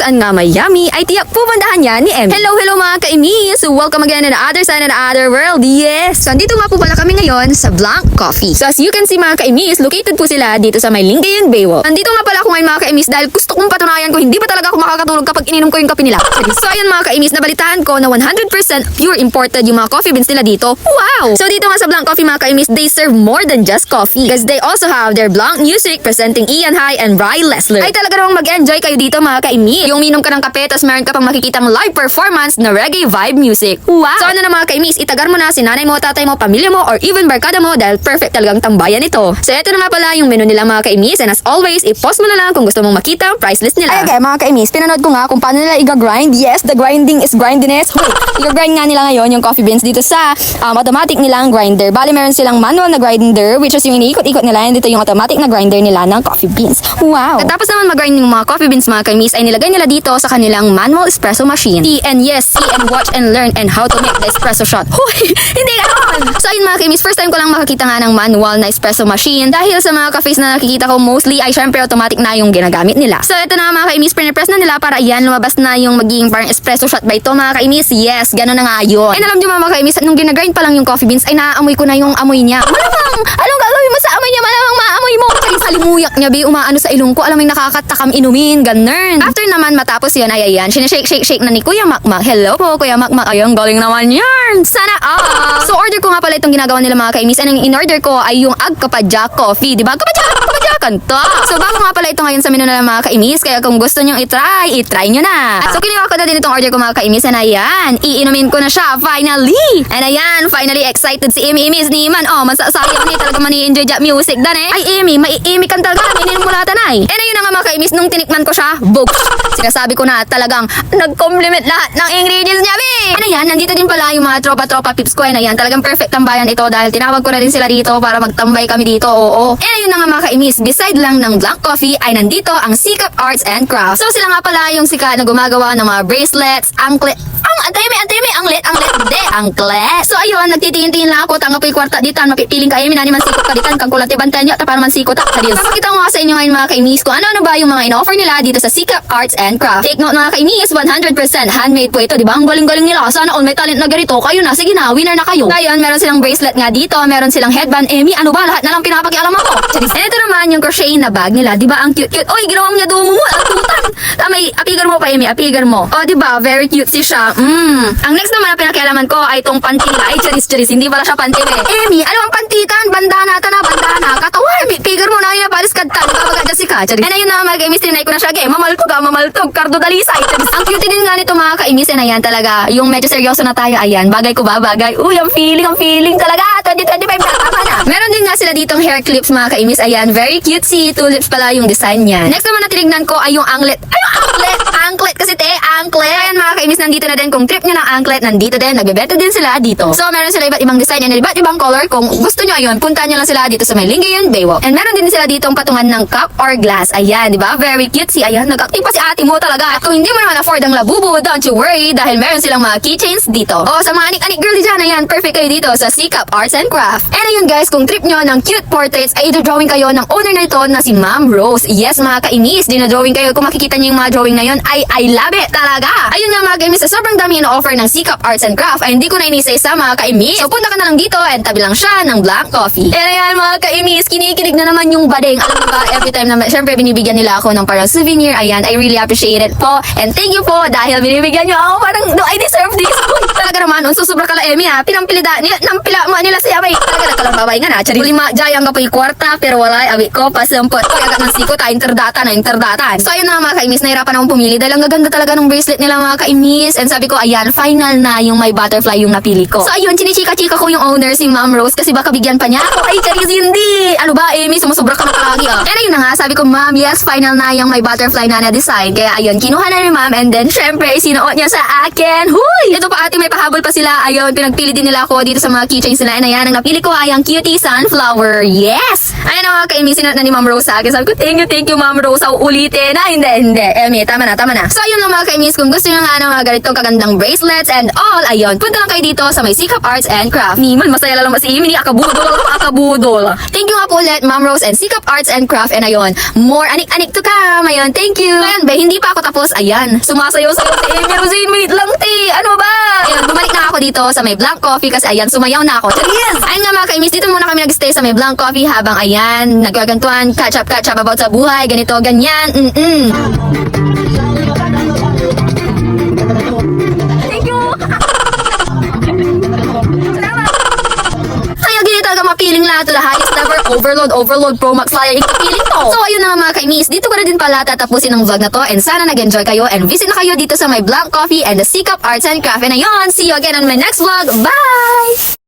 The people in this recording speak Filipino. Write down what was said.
saan nga may yummy ay tiyak pupuntahan yan ni Emmy. Hello mga kaimis! Welcome again in the other side of the other world. Yes! So andito nga po pala kami ngayon sa Blanc Coffee. So as you can see mga kaimis, located po sila dito sa may Lingayen Baywalk. Andito nga pala ako ngayon mga kaimis dahil gusto kong patunayan ko hindi pa talaga ako makakatulog kapag ininom ko yung kape nila. So ayun mga kaimis, nabalitaan ko na 100% pure imported yung mga coffee beans nila dito. Wow! So dito nga sa Blanc Coffee mga kaimis, they serve more than just coffee because they also have their Blanc music presenting Ian High and Bry Lesler. Ay talaga namang mag-enjoy kayo dito mga kaimis. Yung minom ka ng kape tapos meron ka pang makikitang live performance na reggae vibe music. Wow! So ano na mga kaimis, itagar mo na si nanay mo, tatay mo, pamilya mo, or even barkada mo dahil perfect talagang tambayan ito. So ito na nga pala yung menu nila mga kaimis, and as always, i-post mo na lang kung gusto mong makita ang price list nila. Ay okay mga kaimis, pinanood ko nga kung paano nila i-grind. Yes, the grinding is grindiness. Wait, i-grind nga nila ngayon yung coffee beans dito sa automatic nilang grinder. Bali meron silang manual na grinder which is yung iniikot-ikot nila, and dito yung automatic na grinder nila ng coffee beans. Wow! At tapos naman mag-grind yung mga coffee beans mga kaimis ay nilagay nila dito sa kanilang manual espresso machine. See and watch and learn and how to make the espresso shot. Hoy! Hindi ganoon! So ayun mga kaimis, first time ko lang makakita nga ng manual na espresso machine dahil sa mga cafes na nakikita ko mostly ay syempre automatic na yung ginagamit nila. So ito na mga kaimis, pinipress na nila para yan lumabas na yung magiging parang espresso shot ba ito mga kaimis? Yes, gano'n na nga yun. And alam nyo mga kaimis, nung ginagrind pa lang yung coffee beans ay naaamoy ko na yung amoy niya. Malamang! Anong gagawin mo sa amoy niya? Malamang maamoy mo! Kasi salimuyak niya umaano sa ilong ko. Alam mo yung nakakatakam inumin, ganun. After naman matapos yun ay ayan, sinashake na ni Kuya Makmak. Hello po Kuya Makmak. Ayun, galing naman yarn. Sana So order ko nga pala itong ginagawa nila mga kaimis, and ang in-order ko ay yung Agkapadyak coffee. Diba? Kapadyakan to. So bago nga pala ito ngayon sa menu nila mga kaimis, kaya kung gusto nyo i-try nyo na. So kinuha ko na din itong order ko mga kaimis, and ayan, iinumin ko na siya finally. And ayan, finally excited si Amy ni man. Oh, masasayang ni talaga mani-enjoy dyan music dan eh. Ay Amy, maiimi kan talaga. Ininom mo lahat na eh. And ayun na nga mga kaimis, nung tinikman ko siya, books. Sinasabi ko na talagang nag-compliment lahat ng ingredients niya, And ayan, nandito din pala yung mga tropa pips ko. And ayan, talagang perfect tambayan ito dahil tinawag ko na din sila dito para magtambay kami dito. Oo. And ayun na nga mga kaimis, beside lang ng Blanc Coffee ay nandito ang Sikap Arts and Crafts. So sila nga pala yung sikat na gumagawa ng mga bracelets, anklet. Antay, anklet. So ayun, nagtitingin-tingin lang ako, tanga po yung kwarta dito, mapipiling ka, nani man sikot ka dito, kang kulati bantayan nyo, para man sikot ka dito. Papakita ko nga sa inyo ngayon mga kaimis kung ano ba yung mga in-offer nila dito sa Sikap Arts and Crafts. Take note mga kaimis, 100% handmade po ito, di ba? Ang galing-galing nila. Sana all may talent na ganito, kayo na, sige na, winner na kayo. Ngayon, meron silang bracelet nga dito, meron silang headband. Amy, ano ba? Lahat na lang pinapakialam ako. And ito naman yung crochet na bag nila, di ba? Ang cute-cute. Oy, ginawa mo niya dumo mo, ang tutan. May apigar mo pa, Amy, apigar mo. O, di ba? Very cute siya. Ang next naman na pinakialaman ko ay itong pantila. Ay, charis. Hindi pala siya pantil eh. Amy, ano ang pantitan? Bandana. Katawan. Figure mo na yun na palis kadtan. Babaga dyan si ka. Charis. And ayun na mga kaimis, tinay ko na siya. Mamaltog. Kardo dalisay. Charis. Ang cute din nga nito mga kaimis. And ayan talaga. Yung medyo seryoso na tayo. Ayan. Bagay ko ba? Bagay. Uy, ang feeling talaga. 2025 na. Tama na. Meron din nga sila ditong hair clips mga kaimis. Ayan. Very cutesy. Tulips pala yung design niya. Next naman na tinignan ko ay yung anklet. Anklet kasi anklet. Ayan mga kaimis, nandito na din. Kung trip nyo ng anklet, nandito din. Nagbebenta din sila dito. So meron sila iba't ibang design and iba't ibang color. Kung gusto nyo ayun, punta nyo lang sila dito sa may Lingayen Baywalk. And meron din sila dito ang patungan ng cup or glass. Ayan, di ba? Very cutesy. Ayan, nag-acting pa si ate mo talaga. At kung hindi mo naman afford ang labubu, don't you worry dahil meron silang mga keychains dito. O sa mga anik-anik girl dyan, ayan, perfect kayo dito sa Sikap Arts and Crafts. And ayun guys, kung trip nyo ng cute portraits, ay i-drawing kayo ng owner na ito na si Ma'am Rose. Yes, mga kainis, dinadrawing kayo. Kung makikita nyo yung mga drawing na yun, ay I love it talaga. Ayun nga mga kaimis, sa sobrang dami yung offer ng Sikap Arts and Crafts ay hindi ko na inisay-isa mga kaimis. So punta ka na lang dito and tabi lang siya ng Blanc Coffee. And ayan mga kaimis, kinikilig na naman yung bading. Alam mo ba, every time na syempre binibigyan nila ako ng parang souvenir. Ayan, I really appreciate it po. And thank you po dahil binibigyan nyo ako parang do I deserve this? Talaga naman, susubra ka la Emi ha. Pinampilida nila siya bay. Talaga nagkalang babay nga na. Chari lima jayang ka po yung kwarta pero wala abi ko pasampot. Koy agad ng siko ta interdatan. So ayun na mga kaimis, nahirapan akong pumili dahil ang gaganda talaga ng bracelet nila mga kaimis. And sabi ko ayan, final na yung may butterfly yung napili ko. So ayun, chinichika-chika ko yung owner si Ma'am Rose kasi baka bigyan pa niya ako. Ay Charis, hindi. Ano ba Amy, sumusubra ka na palagi ah. And ayun na nga, sabi ko ma'am, yes, final na yung may butterfly na na-design. Kaya ayun, kinuha na ni ma'am and then syempre sinuot niya sa akin. Huy! Ito pa ate, may pahabol pa sila. Ayun, pinagpili din nila ako dito sa mga keychains nila. And ayan, ang napili ko ay ang cutie sunflower. Yes! Ayan na mga kaimis, sinuot na ni Ma'am Rose sa akin. Sabi ko, thank you Ma'am Rose. Ulitin na. Hindi. Emi, tama na. tama na. So ayun lang mga kaimis, kung gusto nyo nga ng mga ganitong kagandang bracelets and all, ayun, punta lang kayo dito sa may Sikap Arts and Craft. Niman, masaya lang si Imi, akabudol. Thank you nga po ulit, Ma'am Rose and Sikap Arts and Craft, and ayun, more anik-anik to come, ayun, thank you. Ngayon, be, hindi pa ako tapos, ayan, sumasayaw-sayaw si Amy Rosine, wait lang, ano ba? Ayun, bumalik na ako dito sa may Blank Coffee kasi ayan, sumayaw na ako. Yes! Ayun nga mga kaimis, dito muna kami nagstay sa may Blank Coffee habang ayan, nagkagantuan, catch up about sa buhay, ganito, ganyan, Thank you! Kaya ganito talaga mapiling lahat to the highest level, overload, Pro Max Flyer, ikapiling to. So ayun na nga mga kaimis, dito ko na din pala tatapusin ang vlog na to and sana nag-enjoy kayo and visit na kayo dito sa my Blank Coffee and the Sikap Arts and Craft. And ayun, see you again on my next vlog. Bye!